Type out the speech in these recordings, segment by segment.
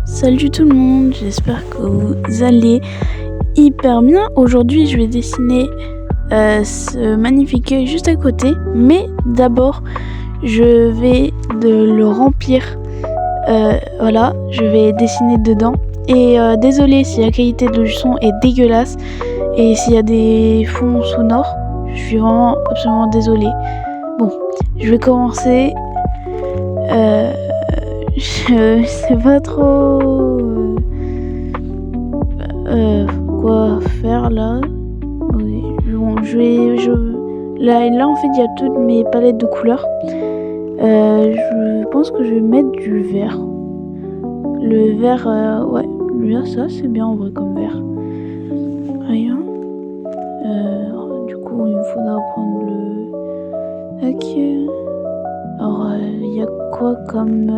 Salut tout le monde, j'espère que vous allez hyper bien. Aujourd'hui je vais dessiner ce magnifique œil juste à côté, mais d'abord je vais le remplir. Voilà, je vais dessiner dedans. Et désolé si la qualité de son est dégueulasse et s'il y a des fonds sonores, je suis vraiment absolument désolée. Bon, je vais commencer. Je sais pas trop quoi faire là. Oui, bon, là en fait il y a toutes mes palettes de couleurs. Je pense que je vais mettre du vert. Le vert, ouais, le vert ça c'est bien en vrai comme vert. Rien. Du coup il me faudra prendre le. Ok. Alors il y a quoi comme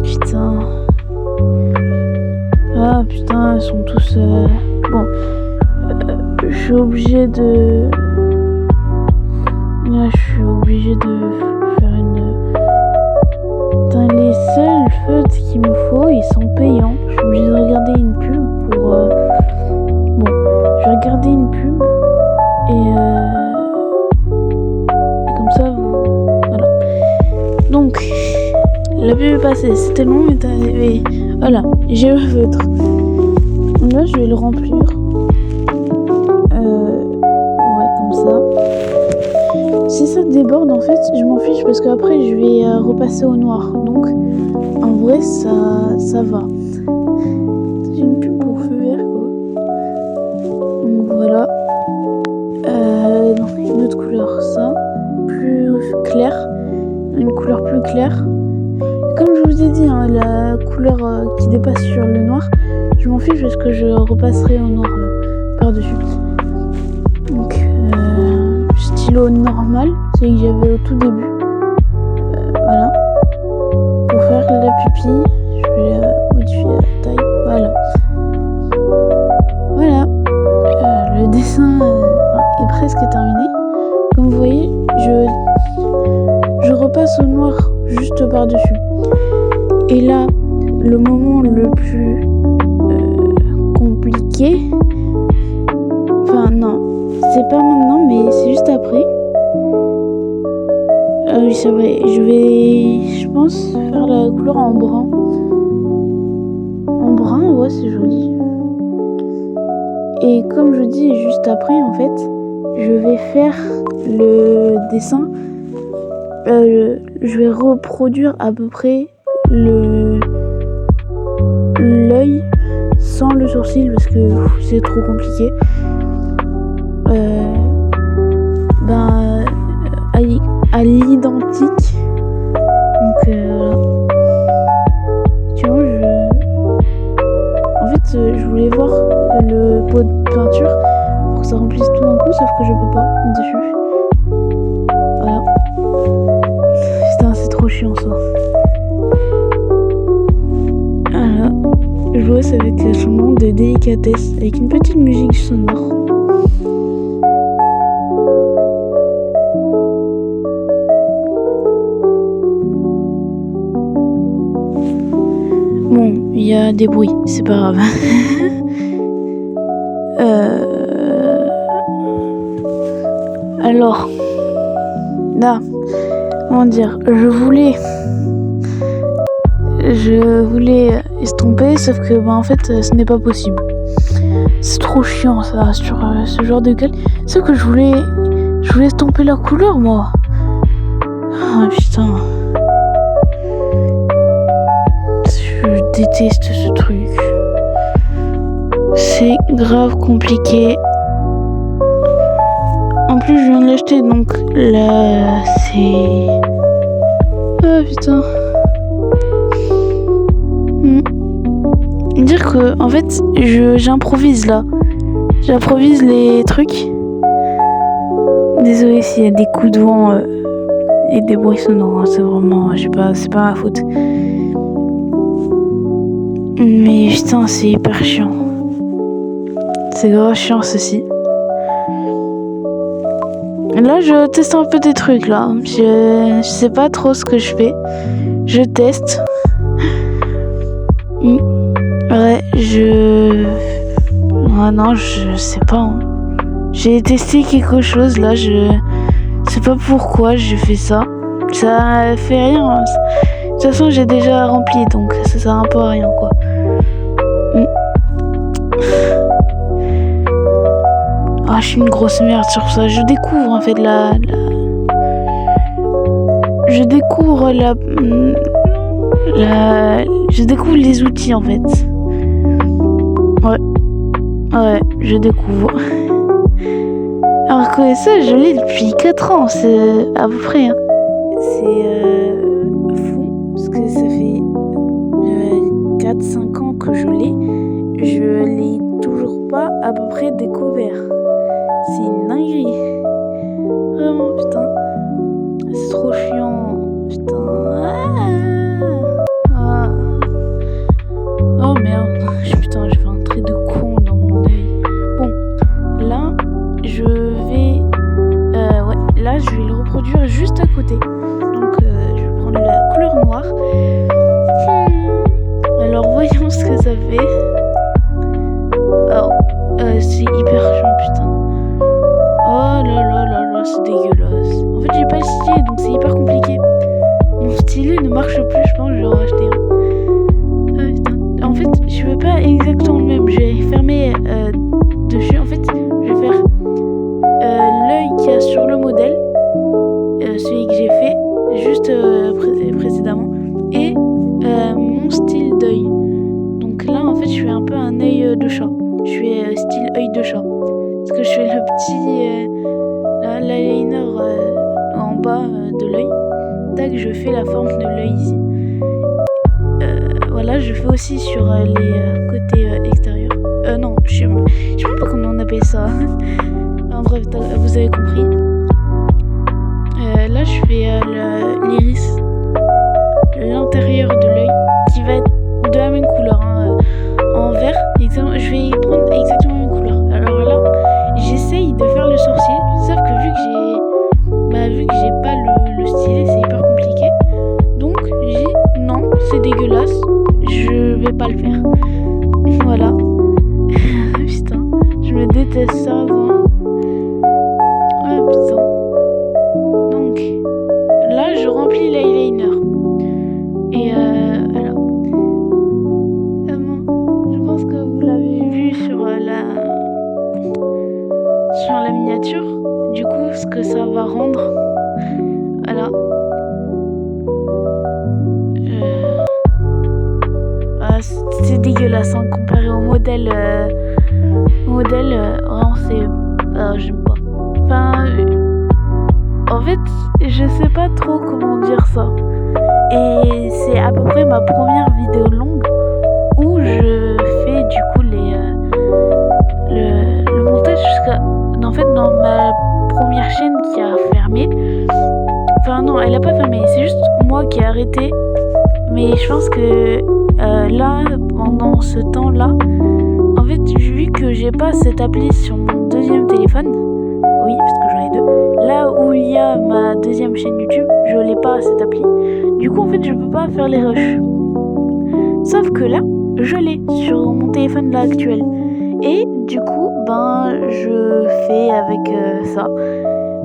putain. Ah putain, ils sont tous bon. Je suis obligé de. Là, je suis obligé de faire une. Putain, les seuls feutres qu'il me faut, ils sont payants. Je suis obligé de regarder une pub pour. Bon, je vais regarder une pub et comme ça, voilà. Donc, la pub est passée, c'était long, mais voilà, j'ai le feutre. Là, je vais le remplir. Ouais, comme ça. Si ça déborde, en fait, je m'en fiche parce qu'après, je vais repasser au noir. Donc, en vrai, ça va. J'ai une pub pour feu vert, quoi. Donc, voilà. Donc, une autre couleur, ça. Plus claire. Une couleur plus claire. Comme je vous ai dit, hein, la couleur qui dépasse sur le noir, je m'en fiche parce que je repasserai au noir par-dessus. Donc, stylo normal, celui que j'avais au tout début. Voilà. Pour faire la pupille, je vais modifier la taille. Voilà. Voilà. Le dessin est presque terminé. Comme vous voyez, je repasse au noir juste par-dessus. Et là, le moment le plus compliqué, enfin non, c'est pas maintenant, mais c'est juste après. Oui, c'est vrai, je pense, faire la couleur en brun. En brun, ouais, c'est joli. Et comme je dis juste après, en fait, je vais faire le dessin. Je vais reproduire à peu près l'œil sans le sourcil parce que c'est trop compliqué. À l'identique. Donc voilà. Tu vois, en fait, je voulais voir le pot de peinture pour que ça remplisse tout d'un coup, sauf que je peux pas dessus. Voilà. Putain, c'est trop chiant ça. Voilà. Je jouais avec le changement de délicatesse avec une petite musique sonore. Bon, il y a des bruits, c'est pas grave. Alors, là, comment dire, je voulais estomper, sauf que en fait ce n'est pas possible. C'est trop chiant ça sur ce genre de calque. Sauf que je voulais estomper la couleur moi. Ah putain. Je déteste ce truc. C'est grave compliqué. En plus je viens de l'acheter donc là c'est. Ah putain. Dire que en fait j'improvise là. J'improvise les trucs. Désolé s'il y a des coups de vent et des bruits sonores, hein, c'est vraiment, c'est pas ma faute. Mais putain, c'est hyper chiant. C'est grave chiant ceci. Là, je teste un peu des trucs là. Je sais pas trop ce que je fais. Je teste. Mm. Ouais, Ah non, je sais pas. Hein. J'ai testé quelque chose là, je sais pas pourquoi j'ai fait ça. Ça fait rien. Hein. De toute façon, j'ai déjà rempli, donc ça sert un peu à rien, quoi. Ah, je suis une grosse merde sur ça. Je découvre en fait je découvre je découvre les outils en fait. Ouais, je découvre. Alors que ça, je l'ai depuis 4 ans, c'est à peu près. Hein. C'est fou, parce que ça fait 4-5 ans que je l'ai. Je l'ai toujours pas à peu près découvert. C'est une dinguerie. Vraiment, putain. C'est trop chiant. Putain. Ah. Oh merde. Putain, j'ai fait un trait de con dans mon œil. Bon, là, je vais... ouais, là, je vais le reproduire juste à côté. Donc, je vais prendre la couleur noire. Alors, voyons ce que ça fait. Oh, c'est hyper chiant, putain. Oh là, c'est dégueulasse. En fait, j'ai pas le stylet, donc c'est hyper compliqué. Mon stylet ne marche plus, je pense que je vais en racheter un. Ah, putain. En fait, je veux pas exactement le même. Je vais fermer dessus. En fait, je vais faire l'œil qu'il y a sur le modèle, celui que j'ai fait juste précédemment, et mon style d'œil. Donc là, en fait, je fais un peu un œil de chat. Je fais style œil de chat. Parce que je fais le petit l'eyeliner en bas de l'œil. Tac, je fais la forme de l'œil ici. Voilà, je fais aussi sur les côtés extérieurs. Non, je sais même pas comment on appelle ça. En bref, vous avez compris. Là, je fais l'iris, l'intérieur de l'œil, qui va être de la même couleur. Hein, en vert, je vais prendre exactement la même couleur. Alors là, j'essaye de faire le sourcil, sauf que vu que j'ai pas le stylet, c'est hyper compliqué. Donc j'ai dit non, c'est dégueulasse, je vais pas le faire. Voilà. Putain, je me déteste ça. Hein. Ah putain. Donc là, je remplis l'eyeliner. Et voilà. Je pense que vous l'avez vu sur la miniature, du coup ce que ça va rendre. Voilà. C'est dégueulasse hein, comparé au modèle. Vraiment c'est... j'aime pas. Enfin... en fait, je sais pas trop comment dire ça. Et c'est à peu près ma première vidéo longue où je fais du coup le montage jusqu'à... En fait, dans ma première chaîne qui a fermé... Enfin non, elle a pas fermé, c'est juste moi qui ai arrêté. Mais je pense que là, pendant ce temps-là, en fait, vu que j'ai pas cette appli sur mon deuxième téléphone, oui, parce que j'en ai deux, là où il y a ma deuxième chaîne YouTube, je l'ai pas cette appli. Du coup, en fait, je peux pas faire les rushs. Sauf que là, je l'ai sur mon téléphone là actuel. Et du coup, je fais avec ça.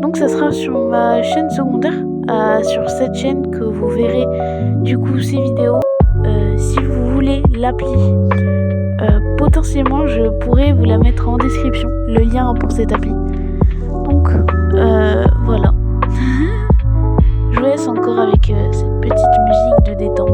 Donc ça sera sur ma chaîne secondaire, sur cette chaîne que vous verrez du coup ces vidéos. Si vous voulez l'appli, potentiellement je pourrais vous la mettre en description, le lien pour cette appli. Donc voilà. Je vous laisse encore avec cette petite musique de détente.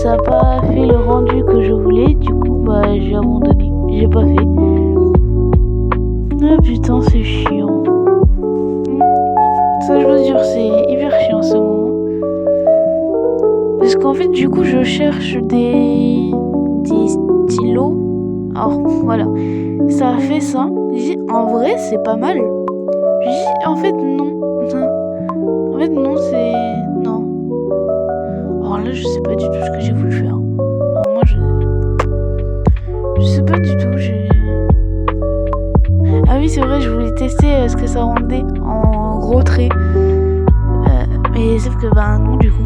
ça a pas fait le rendu que je voulais, du coup bah j'ai abandonné, j'ai pas fait. Ah putain c'est chiant. Ça je veux dire c'est hyper chiant ce moment. Parce qu'en fait du coup je cherche des stylos. Alors voilà, ça a fait ça. J'ai dit en vrai c'est pas mal. J'ai dit en fait non. En fait non c'est... non. Alors là je sais pas du tout ce que j'ai voulu faire. Alors moi je sais pas du tout, Ah oui c'est vrai je voulais tester ce que ça rendait en gros traits. Mais sauf que bah non du coup.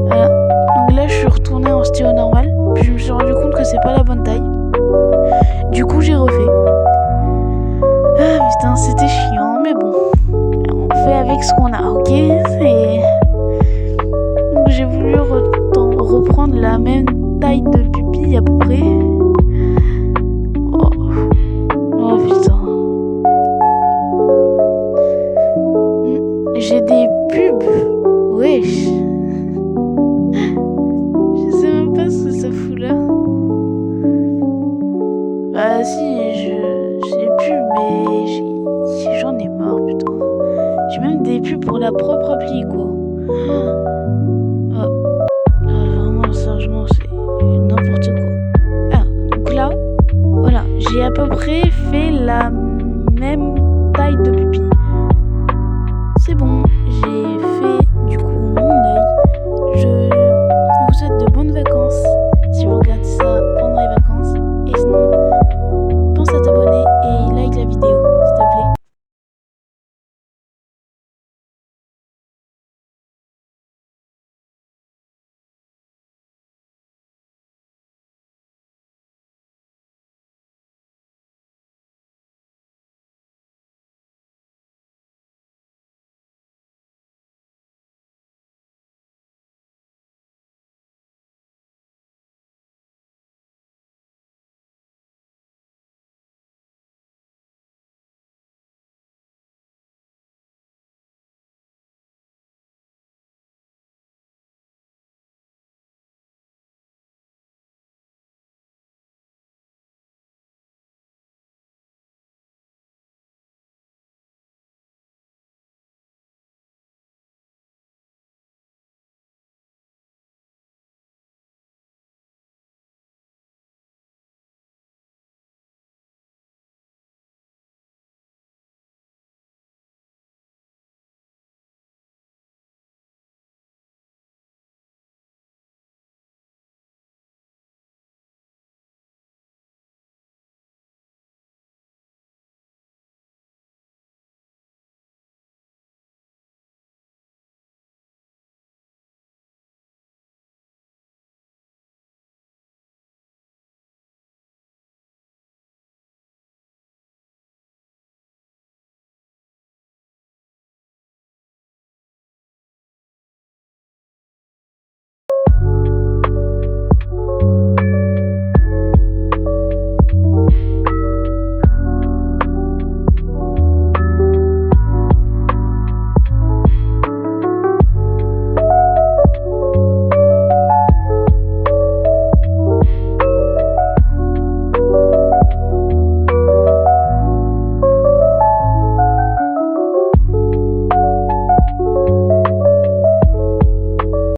Voilà. Donc là je suis retournée en stylo normal. Puis je me suis rendu compte que c'est pas la bonne taille. Du coup j'ai refait. Ah putain c'était chiant mais bon. On fait avec ce qu'on a, ok? Donc j'ai voulu reprendre la même taille de